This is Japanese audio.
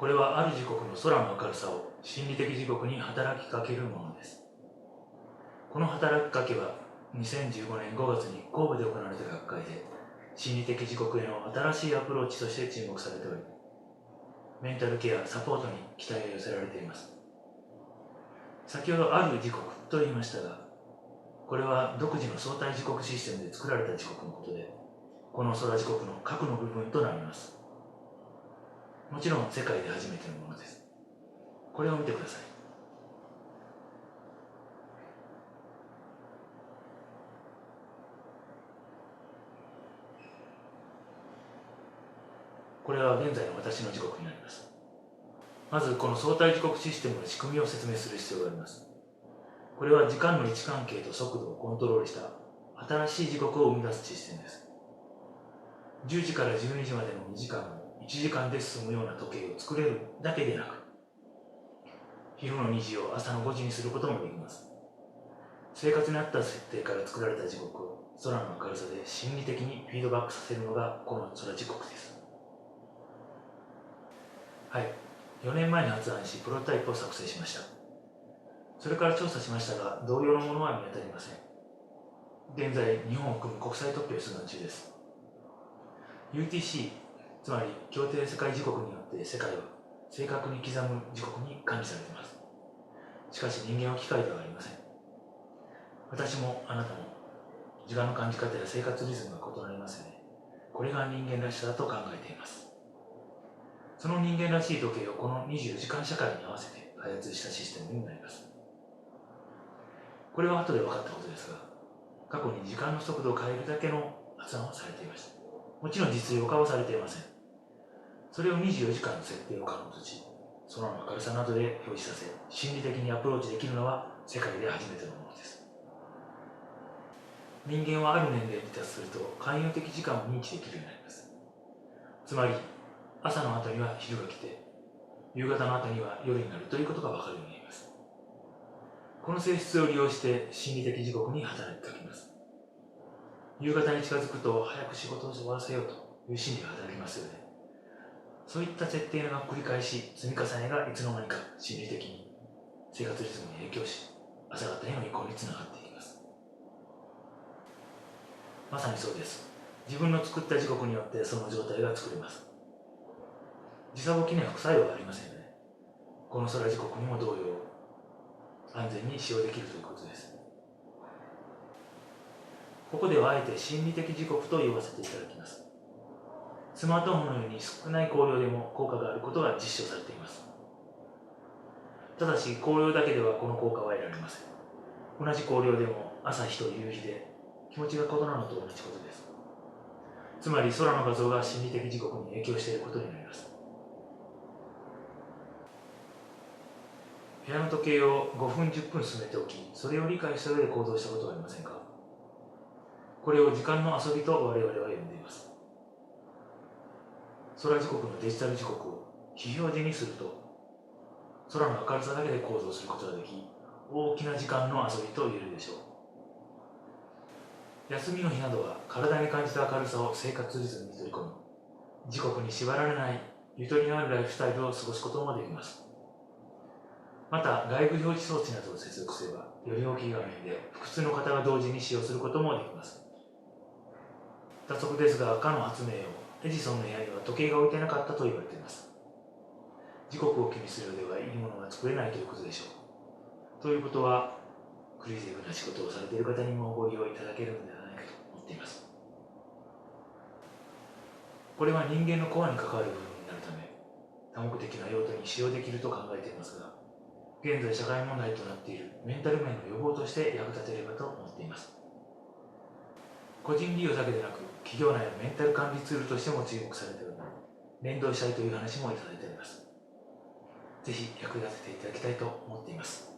これはある時刻の空の明るさを心理的時刻に働きかけるものです。この働きかけは2015年5月に神戸で行われた学会で心理的時刻への新しいアプローチとして注目されており、メンタルケア・サポートに期待が寄せられています。先ほどある時刻と言いましたが、これは独自の相対時刻システムで作られた時刻のことで、この空時刻の核の部分となります。もちろん世界で初めてのものです。これを見てください。これは現在の私の時刻になります。まずこの相対時刻システムの仕組みを説明する必要があります。これは時間の位置関係と速度をコントロールした新しい時刻を生み出すシステムです。10時から12時までの2時間を1時間で進むような時計を作れるだけでなく、昼の2時を朝の5時にすることもできます。生活に合った設定から作られた時刻を空の明るさで心理的にフィードバックさせるのがこの空時刻です。はい、4年前に発案しプロトタイプを作成しました。それから調査しましたが、同様のものは見当たりません。現在、日本を含む国際特許を出願中です。UTC、つまり協定世界時刻によって世界は正確に刻む時刻に管理されています。しかし人間は機械ではありません。私もあなたも時間の感じ方や生活リズムが異なりますよね。これが人間らしさだと考えています。その人間らしい時計をこの24時間社会に合わせて開発したシステムになります。これは後で分かったことですが、過去に時間の速度を変えるだけの発案をされていました。もちろん実用化はされていません。それを24時間の設定を可能とし、空の明るさなどで表示させ、心理的にアプローチできるのは世界で初めてのものです。人間はある年齢に達すると寛容的時間を認知できるようになります。つまり、朝の後には昼が来て、夕方の後には夜になるということが分かるようになります。この性質を利用して心理的時刻に働きかけます。夕方に近づくと早く仕事を終わらせようという心理が働きますよね。そういった設定の繰り返し、積み重ねがいつの間にか心理的に生活リズムに影響し、朝方への移行につながっていきます。まさにそうです。自分の作った時刻によってその状態が作れます。時差ボケには副作用がありませんよね。この空時刻にも同様、安全に使用できるということです。ここではあえて心理的時刻と呼ばせていただきます。スマートフォンのように少ない光量でも効果があることが実証されています。ただし光量だけではこの効果は得られません。同じ光量でも朝日と夕日で気持ちが異なるのと同じことです。つまり空の画像が心理的時刻に影響していることになります。部屋の時計を5分10分進めておき、それを理解した上で行動したことはありませんか？これを時間の遊びと我々は呼んでいます。空時刻のデジタル時刻を非表示にすると、空の明るさだけで行動することができ、大きな時間の遊びと言えるでしょう。休みの日などは体に感じた明るさを生活リズムに取り込み、時刻に縛られないゆとりのあるライフスタイルを過ごすこともできます。また、外部表示装置などを接続すれば、より大きい画面で複数の方が同時に使用することもできます。脱足ですが、かの発明王、エジソンの部屋には時計が置いてなかったと言われています。時刻を気にするようではいいものが作れないということでしょう。ということは、クリエイティブな仕事をされている方にもご利用いただけるのではないかと思っています。これは人間のコアに関わる部分になるため、多目的な用途に使用できると考えていますが、現在社会問題となっているメンタル面の予防として役立てればと思っています。個人利用だけでなく、企業内のメンタル管理ツールとしても注目されており、連動したいという話もいただいております。ぜひ役立てていただきたいと思っています。